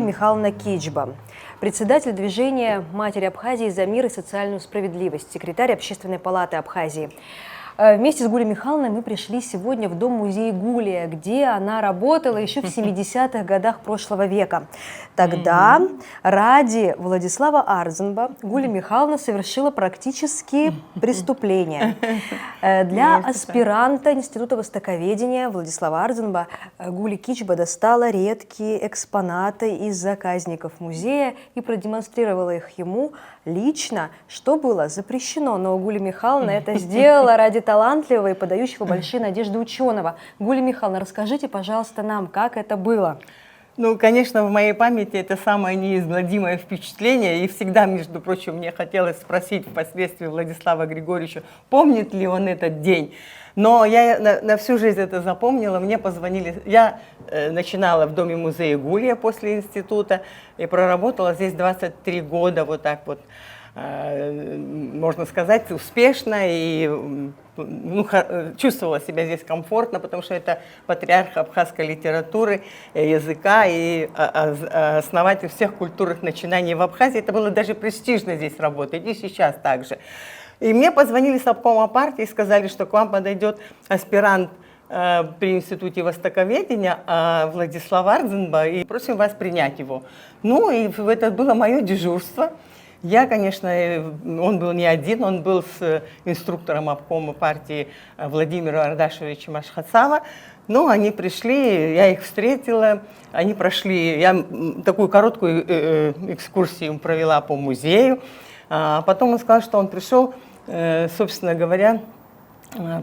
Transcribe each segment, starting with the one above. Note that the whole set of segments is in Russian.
Михайловна Кичба, председатель движения «Матери Абхазии за мир и социальную справедливость», секретарь Общественной палаты Абхазии. Вместе с Гулей Михайловной мы пришли сегодня в дом-музей Гулия, где она работала еще в 70-х годах прошлого века. Тогда ради Владислава Арзенба Гуля Михайловна совершила практически преступление. Для аспиранта Института востоковедения Владислава Арзенба Гуля Кичба достала редкие экспонаты из заказников музея и продемонстрировала их ему лично, что было запрещено. Но Гуля Михайловна это сделала ради талантливого и подающего большие надежды ученого. Гуля Михайловна, расскажите, пожалуйста, нам, как это было. Ну, конечно, в моей памяти это самое неизгладимое впечатление. И всегда, между прочим, мне хотелось спросить впоследствии Владислава Григорьевича, помнит ли он этот день. Но я на всю жизнь это запомнила. Мне позвонили. Я начинала в доме-музея Гулия после института и проработала здесь 23 года, вот так вот, можно сказать, успешно, и чувствовала себя здесь комфортно, потому что это патриарх абхазской литературы, языка и основатель всех культурных начинаний в Абхазии. Это было даже престижно здесь работать, и сейчас также. И мне позвонили с обкома партии и сказали, что к вам подойдет аспирант при Институте востоковедения Владислав Арзенба, и просим вас принять его. Ну, и это было мое дежурство. Я, конечно, он был не один, он был с инструктором обкома партии Владимиром Ардашевичем Ашхацава. Ну, они пришли, я их встретила, они прошли, я такую короткую экскурсию провела по музею. Потом он сказал, что он пришел, собственно говоря,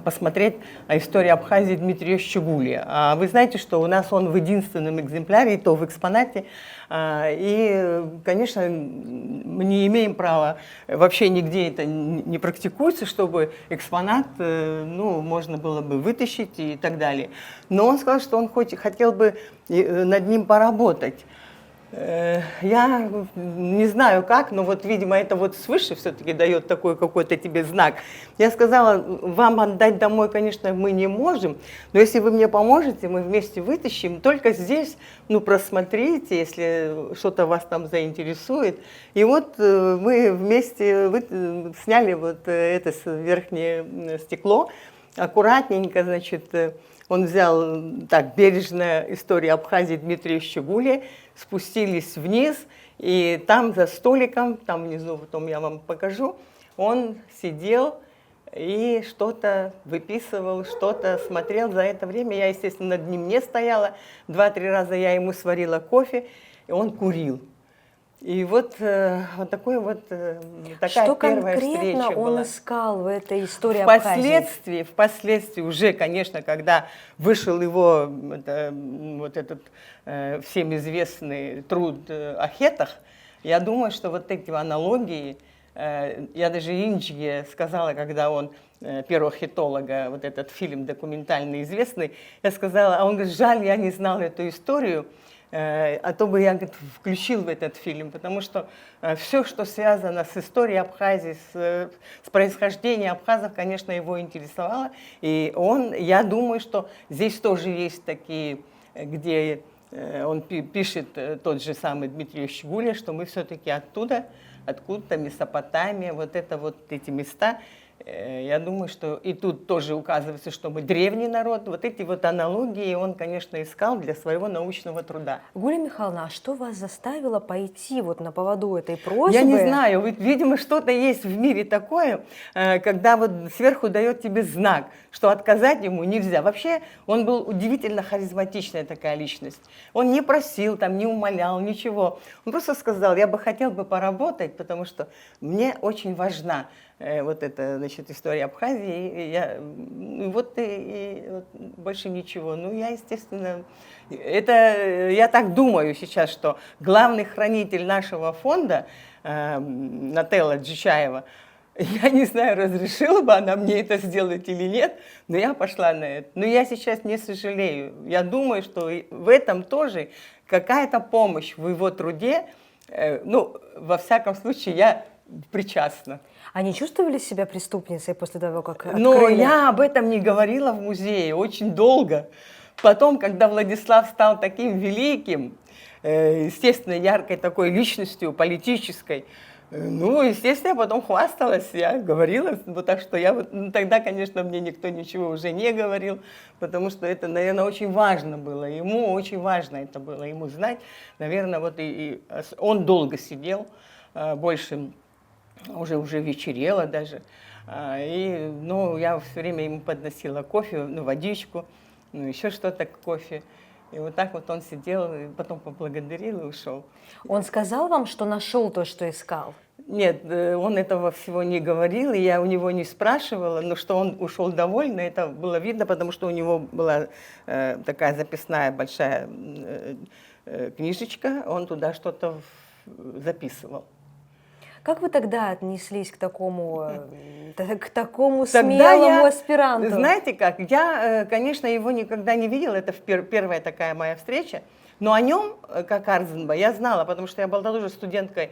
посмотреть историю Абхазии Дмитрия Ильича Гулия. А вы знаете, что у нас он в единственном экземпляре, и то в экспонате. И, конечно, мы не имеем права, вообще нигде это не практикуется, чтобы экспонат, ну, можно было бы вытащить и так далее. Но он сказал, что он хотел бы над ним поработать. Я не знаю как, но вот, видимо, это вот свыше все-таки дает такой какой-то тебе знак. Я сказала, вам отдать домой, конечно, мы не можем, но если вы мне поможете, мы вместе вытащим. Только здесь, ну, просмотрите, если что-то вас там заинтересует. И вот мы вместе сняли вот это верхнее стекло, аккуратненько, значит, он взял так бережно историю Абхазии Дмитрия Ильича Гулия, спустились вниз, и там за столиком, там внизу, потом я вам покажу, он сидел и что-то выписывал, что-то смотрел. За это время я, естественно, над ним не стояла. 2-3 раза я ему сварила кофе, и он курил. И вот, вот такая первая встреча была. Что конкретно он искал в этой истории Абхазии? Впоследствии уже, конечно, когда вышел его вот этот всем известный труд о хетах, я думаю, что вот эти аналогии, я даже Инчге сказала, когда он первого хетолога, вот этот фильм документальный известный, я сказала, а он говорит, жаль, я не знал эту историю, а то бы я, говорит, включил в этот фильм, потому что все, что связано с историей Абхазии, с происхождением абхазов, конечно, его интересовало. И он, я думаю, что здесь тоже есть такие, где он пишет, тот же самый Дмитрий Ильич Гулия, что мы все-таки оттуда, откуда-то Месопотамия, вот это вот эти места. Я думаю, что и тут тоже указывается, что мы древний народ. Вот эти вот аналогии он, конечно, искал для своего научного труда. Гуля Михайловна, а что вас заставило пойти вот на поводу этой просьбы? Я не знаю, видимо, что-то есть в мире такое, когда вот сверху дает тебе знак, что отказать ему нельзя. Вообще, он был удивительно харизматичная такая личность. Он не просил, там, не умолял, ничего. Он просто сказал, я бы хотел бы поработать, потому что мне очень важна вот эта, значит, история Абхазии, и вот больше ничего. Ну, я, естественно, я так думаю сейчас, что главный хранитель нашего фонда, Нателла Джичаева, я не знаю, разрешила бы она мне это сделать или нет, но я пошла на это. Но я сейчас не сожалею. Я думаю, что в этом тоже какая-то помощь в его труде, ну, во всяком случае, я причастна. А не чувствовали себя преступницей после того, как открыли? Но я об этом не говорила в музее очень долго. Потом, когда Владислав стал таким великим, естественно, яркой такой личностью, политической. Ну, естественно, я потом хвасталась, я говорила, вот так что я вот, ну, тогда, конечно, мне никто ничего уже не говорил, потому что это, наверное, очень важно было, ему очень важно это было, ему знать, наверное, вот и он долго сидел, больше, уже вечерело даже, и, ну, я все время ему подносила кофе, ну, водичку, ну, еще что-то к кофе. И вот так вот он сидел, и потом поблагодарил и ушел. Он сказал вам, что нашел то, что искал? Нет, он этого всего не говорил, и я у него не спрашивала, но что он ушел довольный, это было видно, потому что у него была такая записная большая книжечка, он туда что-то записывал. Как вы тогда отнеслись к такому смелому Тогда аспиранту? Знаете как, я, конечно, его никогда не видела, это первая такая моя встреча, но о нем, как Арзенба, я знала, потому что я была тоже студенткой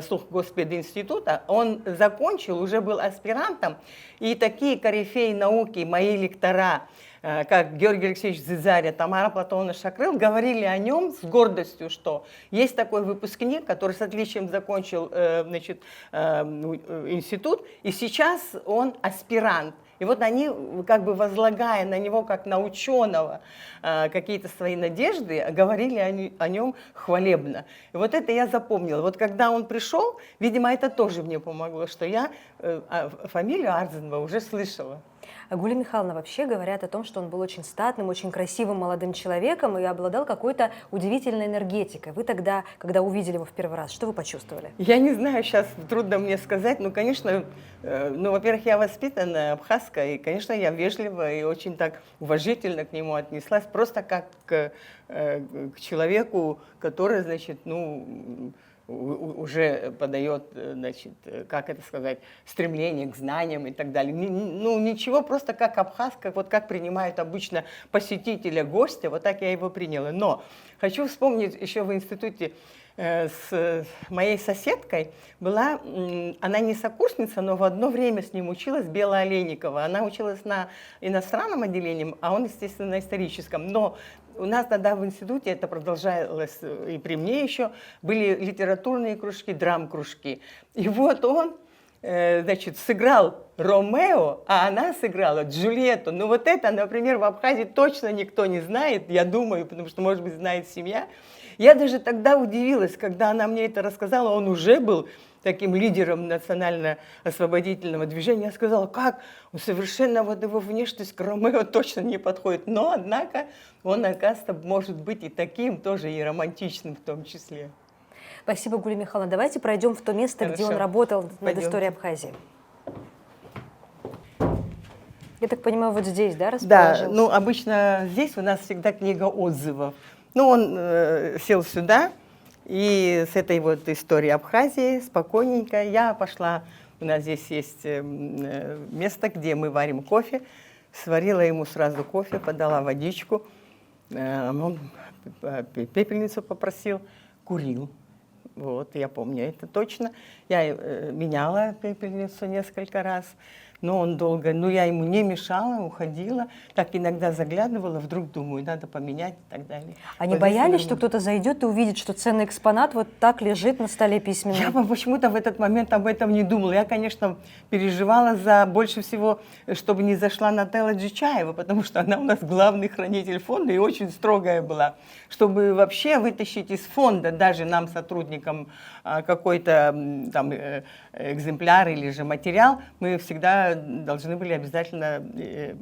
Сухгоспединститута, он закончил, уже был аспирантом, и такие корифеи науки, мои лектора, как Георгий Алексеевич Зизаря, Тамара Платоновна Шакрыл, говорили о нем с гордостью, что есть такой выпускник, который с отличием закончил институт, и сейчас он аспирант. И вот они, как бы возлагая на него, как на ученого, какие-то свои надежды, говорили о нем хвалебно. И вот это я запомнила. Вот когда он пришел, видимо, это тоже мне помогло, что я фамилию Арзенба уже слышала. Гуля Михайловна, вообще говорят о том, что он был очень статным, очень красивым молодым человеком и обладал какой-то удивительной энергетикой. Вы тогда, когда увидели его в первый раз, что вы почувствовали? Я не знаю, сейчас трудно мне сказать, но, конечно, ну, во-первых, я воспитанная абхазка, и, конечно, я вежливо и очень так уважительно к нему отнеслась, просто как к человеку, который, значит, ну, уже подает, значит, как это сказать, стремление к знаниям и так далее. Ну, ничего, просто как абхазка, вот как принимают обычно посетителя, гостя, вот так я его приняла. Но хочу вспомнить еще в институте с моей соседкой была, она не сокурсница, но в одно время с ним училась, Бела Олейникова. Она училась на иностранном отделении, а он, естественно, на историческом. Но у нас тогда в институте, это продолжалось и при мне еще, были литературные кружки, драм-кружки. И вот он, значит, сыграл Ромео, а она сыграла Джульетту. Ну вот это, например, в Абхазии точно никто не знает, я думаю, потому что, может быть, знает семья. Я даже тогда удивилась, когда она мне это рассказала, он уже был таким лидером национально-освободительного движения. Я сказала, как? Совершенно вот его внешность к Ромео точно не подходит. Но, однако, он, оказывается, может быть и таким, тоже и романтичным в том числе. Спасибо, Гуля Михайловна. Давайте пройдем в то место, Хорошо. где он работал над Пойдемте. историей Абхазии. Я так понимаю, вот здесь, да, Да, расположился? ну обычно здесь у нас всегда книга отзывов. Ну, он сел сюда, и с этой вот историей Абхазии спокойненько я пошла. У нас здесь есть место, где мы варим кофе. Сварила ему сразу кофе, подала водичку. Он пепельницу попросил, курил. Вот, я помню это точно. Я меняла пепельницу несколько раз. Но он долго, ну я ему не мешала, уходила, так иногда заглядывала, вдруг думаю, надо поменять и так далее. Они Вот боялись, здесь что кто-то зайдет и увидит, что ценный экспонат вот так лежит на столе письменном? Я почему-то в этот момент об этом не думала. Я, конечно, переживала за больше всего, чтобы не зашла Нателла Джичаева, потому что она у нас главный хранитель фонда и очень строгая была. Чтобы вообще вытащить из фонда даже нам, сотрудникам, какой-то там экземпляр или же материал, мы всегда должны были обязательно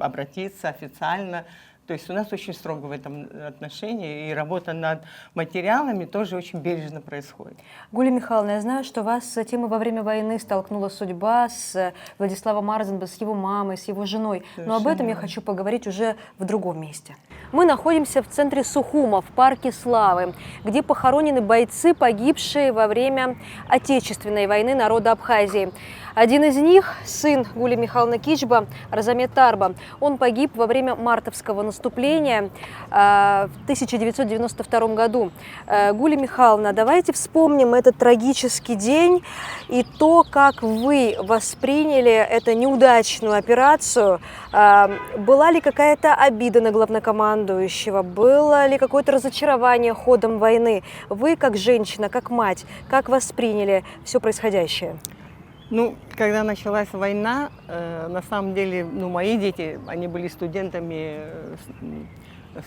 обратиться официально. То есть у нас очень строго в этом отношении, и работа над материалами тоже очень бережно происходит. Гуля Михайловна, я знаю, что вас с этим и во время войны столкнула судьба с Владиславом Арзенбо, с его мамой, с его женой. Но об этом я хочу поговорить уже в другом месте. Мы находимся в центре Сухума, в парке Славы, где похоронены бойцы, погибшие во время Отечественной войны народа Абхазии. Один из них, сын Гули Михайловны Кичба, Арзамет Тарба, он погиб во время мартовского наступления в 1992 году. Гуля Михайловна, давайте вспомним этот трагический день и то, как вы восприняли эту неудачную операцию. Была ли какая-то обида на главнокомандующего? Было ли какое-то разочарование ходом войны? Вы, как женщина, как мать, как восприняли все происходящее? Ну, когда началась война, на самом деле, мои дети, они были студентами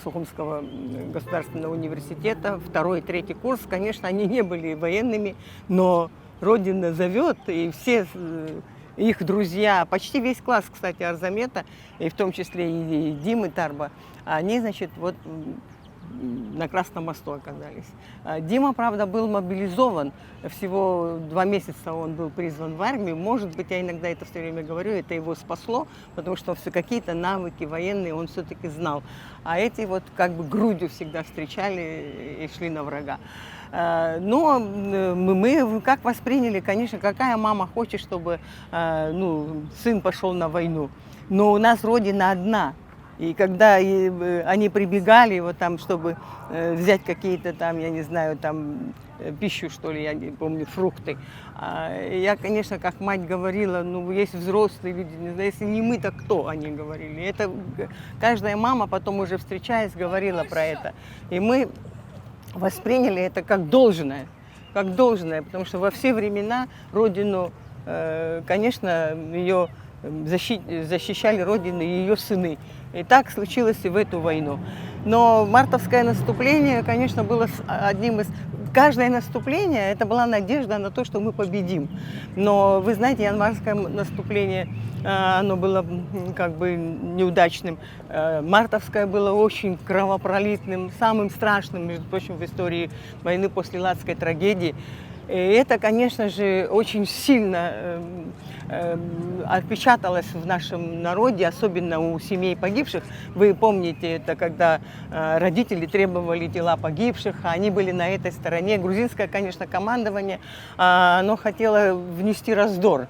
Сухумского государственного университета, 2-й, 3-й курс. Конечно, они не были военными, но Родина зовет, и все их друзья, почти весь класс, кстати, Арзамета, и в том числе и Димы Тарба, они, значит, вот на Красном мосту оказались. Дима, правда, был мобилизован. Всего 2 месяца он был призван в армию. Может быть, я иногда это все время говорю, это его спасло, потому что все какие-то навыки военные он все-таки знал. А эти вот как бы грудью всегда встречали и шли на врага. Но мы как восприняли, конечно, какая мама хочет, чтобы сын пошел на войну. Но у нас Родина одна. И когда они прибегали, вот там, чтобы взять какие-то там, я не знаю, там пищу, что ли, я не помню, фрукты, я, конечно, как мать говорила, есть взрослые люди, не знаю, если не мы, то кто, они говорили. Это каждая мама потом уже встречаясь говорила про это. И мы восприняли это как должное, потому что во все времена Родину, конечно, ее защищали Родину и ее сыны. И так случилось и в эту войну. Но мартовское наступление, конечно, было одним из... Каждое наступление, это была надежда на то, что мы победим. Но, вы знаете, январское наступление, оно было как бы неудачным. Мартовское было очень кровопролитным, самым страшным, между прочим, в истории войны после Ладской трагедии. И это, конечно же, очень сильно отпечаталось в нашем народе, особенно у семей погибших. Вы помните, это когда родители требовали тела погибших, а они были на этой стороне. Грузинское, конечно, командование, оно хотело внести раздор,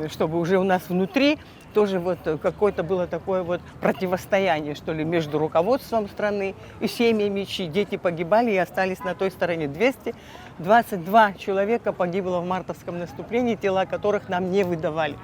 чтобы уже у нас внутри тоже вот какое-то было такое вот противостояние, что ли, между руководством страны и семьями, чьи дети погибали и остались на той стороне. 222 человека погибло в мартовском наступлении, тела которых нам не выдавали.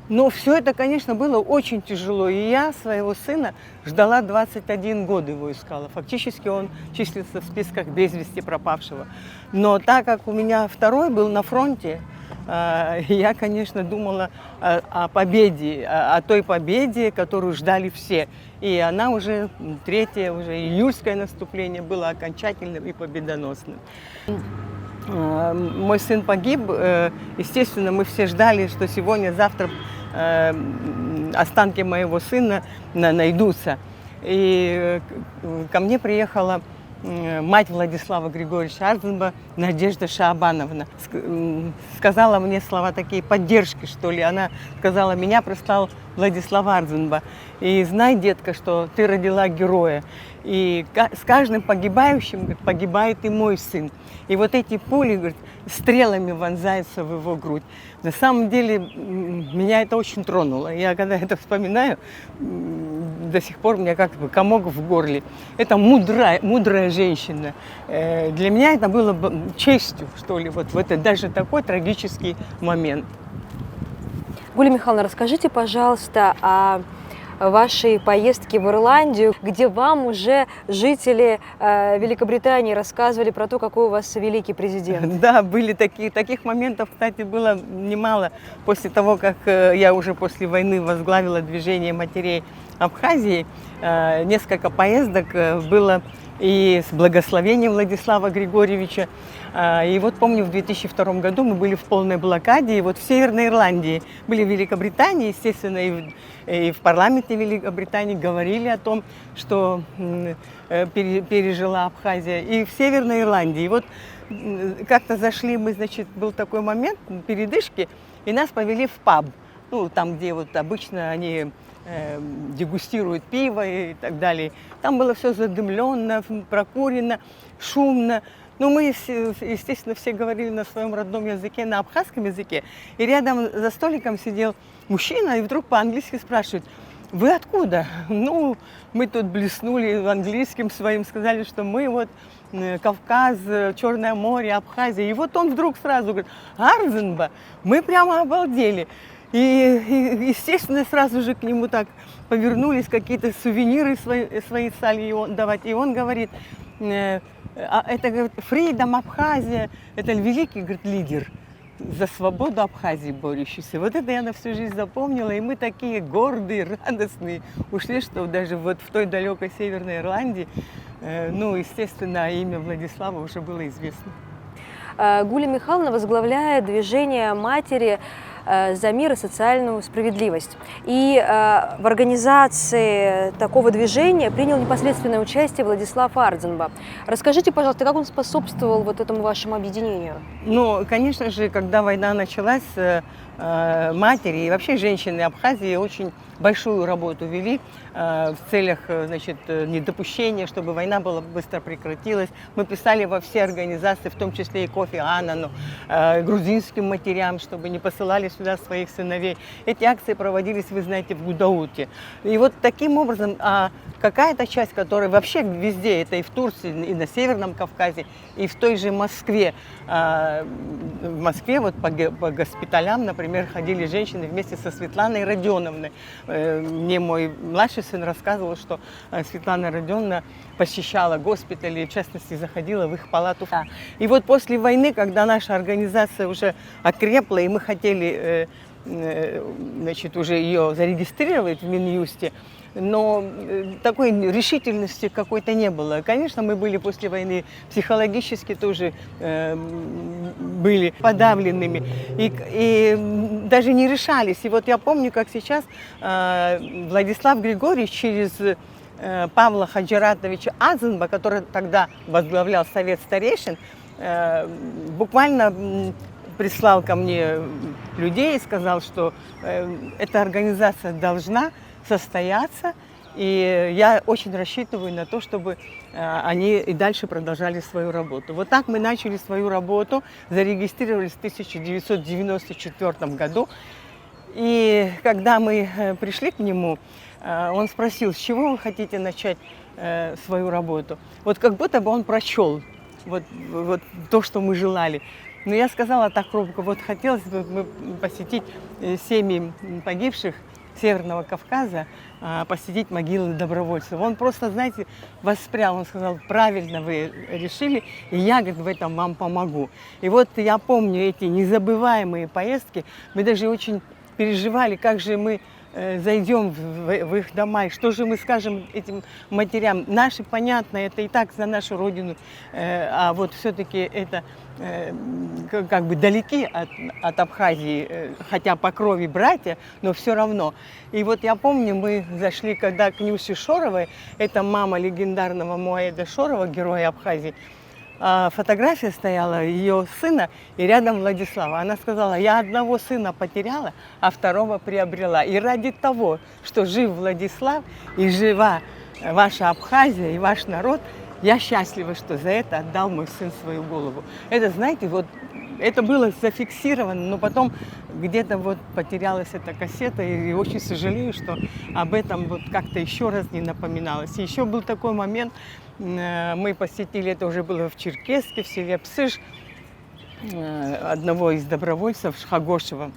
Но все это, конечно, было очень тяжело. И я своего сына ждала 21 год, его искала. Фактически он числится в списках без вести пропавшего. Но так как у меня второй был на фронте, я, конечно, думала о победе, о той победе, которую ждали все. И она уже, третье, уже июльское наступление было окончательным и победоносным. Мой сын погиб, естественно, мы все ждали, что сегодня-завтра останки моего сына найдутся. И ко мне приехала мать Владислава Григорьевича Арзенба, Надежда Шаабановна, сказала мне слова такие поддержки, что ли. Она сказала: меня прислал Владислав Арзенба. И знай, детка, что ты родила героя. И с каждым погибающим, говорит, погибает и мой сын. И вот эти пули, говорит, стрелами вонзаются в его грудь. На самом деле меня это очень тронуло. Я когда это вспоминаю, до сих пор у меня как бы комок в горле. Это мудрая женщина. Для меня это было честью, что ли, вот в этот даже такой трагический момент. Гуля Михайловна, расскажите, пожалуйста, о вашей поездки в Ирландию, где вам уже жители Великобритании рассказывали про то, какой у вас великий президент. Да, были таких моментов, кстати, было немало. После того, как я уже после войны возглавила движение матерей Абхазии, несколько поездок было и с благословением Владислава Григорьевича. И вот помню, в 2002 году мы были в полной блокаде, и вот в Северной Ирландии, были в Великобритании, естественно, и в парламенте Великобритании говорили о том, что пережила Абхазия, и в Северной Ирландии. И вот как-то зашли мы, значит, был такой момент передышки, и нас повели в паб, ну, там, где вот обычно они дегустируют пиво и так далее. Там было все задымленно, прокурено, шумно. Ну, мы, естественно, все говорили на своем родном языке, на абхазском языке. И рядом за столиком сидел мужчина, и вдруг по-английски спрашивает: вы откуда? Ну, мы тут блеснули английским своим, сказали, что мы вот Кавказ, Черное море, Абхазия. И вот он вдруг сразу говорит: Арзенба. Мы прямо обалдели. И, естественно, сразу же к нему так повернулись, какие-то сувениры свои стали давать. И он говорит: это, говорит, Freedom Абхазия, это великий, говорит, лидер за свободу Абхазии борющийся. Вот это я на всю жизнь запомнила, и мы такие гордые, радостные ушли, что даже вот в той далекой Северной Ирландии, ну, естественно, имя Владислава уже было известно. Гуля Михайловна возглавляет движение матери за мир и социальную справедливость. И в организации такого движения принял непосредственное участие Владислав Арзенба. Расскажите, пожалуйста, как он способствовал вот этому вашему объединению? Ну, конечно же, когда война началась, матери и вообще женщины Абхазии очень большую работу вели в целях, значит, недопущения, чтобы война была быстро прекратилась. Мы писали во все организации, в том числе и Кофи Аннану, грузинским матерям, чтобы не посылали сюда своих сыновей. Эти акции проводились, вы знаете, в Гудауте. И вот таким образом какая-то часть, которая вообще везде, это и в Турции, и на Северном Кавказе, и в той же Москве. В Москве вот по госпиталям, например, ходили женщины вместе со Светланой Родионовной. Мне мой младший сын рассказывал, что Светлана Родионовна посещала госпитали, в частности, заходила в их палату. И вот после войны, когда наша организация уже окрепла, и мы хотели, значит, уже ее зарегистрировать в Минюсте, но такой решительности какой-то не было. Конечно, мы были после войны психологически тоже были подавленными и даже не решались. И вот я помню, как сейчас Владислав Григорьевич через Павла Хаджиратовича Азенба, который тогда возглавлял Совет старейшин, буквально прислал ко мне людей и сказал, что эта организация должна состояться, и я очень рассчитываю на то, чтобы они и дальше продолжали свою работу. Вот так мы начали свою работу, зарегистрировались в 1994 году, и когда мы пришли к нему, он спросил: с чего вы хотите начать свою работу? Вот как будто бы он прочел вот то, что мы желали. Но я сказала так робко: вот хотелось бы посетить семьи погибших Северного Кавказа, посетить могилы добровольцев. Он просто, знаете, воспрял, он сказал: правильно вы решили, и я, говорит, в этом вам помогу. И вот я помню эти незабываемые поездки, мы даже очень переживали, как же мы зайдем в их дома, и что же мы скажем этим матерям. Наши, понятно, это и так за нашу родину, а вот все-таки это как бы далеки от Абхазии, хотя по крови братья, но все равно. И вот я помню, мы зашли, когда к Нюсе Шоровой, это мама легендарного Муаеда Шорова, героя Абхазии, фотография стояла ее сына и рядом Владислава. Она сказала: я одного сына потеряла, а второго приобрела. И ради того, что жив Владислав и жива ваша Абхазия и ваш народ, я счастлива, что за это отдал мой сын свою голову. Это, знаете, вот это было зафиксировано, но потом где-то вот потерялась эта кассета, и очень сожалею, что об этом вот как-то еще раз не напоминалось. И еще был такой момент, мы посетили, это уже было в Черкесске, в селе Псыш, одного из добровольцев Шхагошева.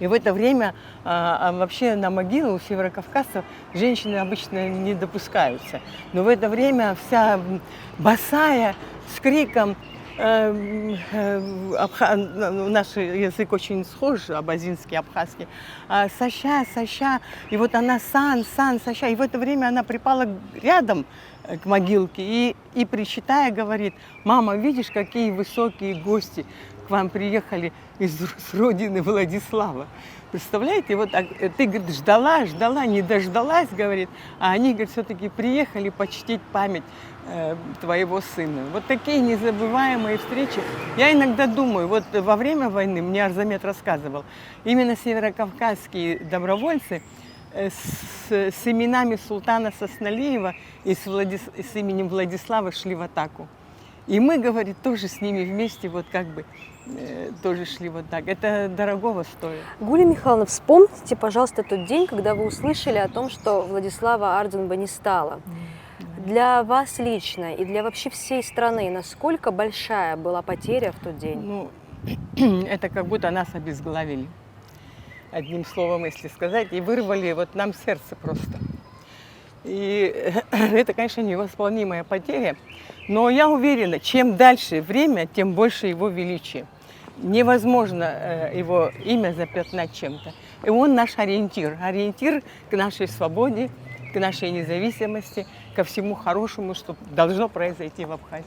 И в это время вообще на могилу у северокавказцев женщины обычно не допускаются. Но в это время вся босая, с криком, наш язык очень схож, абазинский, абхазский, Саща, Саща, и вот она Сан, Саща, и в это время она припала рядом к могилке и причитая говорит: мама, видишь, какие высокие гости к вам приехали с родины Владислава. Представляете, вот так, ты, говорит, ждала, не дождалась, говорит, а они, говорит, все-таки приехали почтить память твоего сына. Вот такие незабываемые встречи. Я иногда думаю, вот во время войны, мне Арзамет рассказывал, именно северокавказские добровольцы с именами султана Сосналиева и с именем Владислава шли в атаку. И мы, говорит, тоже с ними вместе вот как бы тоже шли вот так. Это дорогого стоит. Гуля Михайловна, вспомните, пожалуйста, тот день, когда вы услышали о том, что Владислава Арденба не стало. Для вас лично и для вообще всей страны, насколько большая была потеря в тот день? Ну, это как будто нас обезглавили. Одним словом, если сказать, и вырвали вот нам сердце просто. И это, конечно, невосполнимая потеря, но я уверена, чем дальше время, тем больше его величие. Невозможно его имя запятнать чем-то. И он наш ориентир к нашей свободе, к нашей независимости, ко всему хорошему, что должно произойти в Абхазии.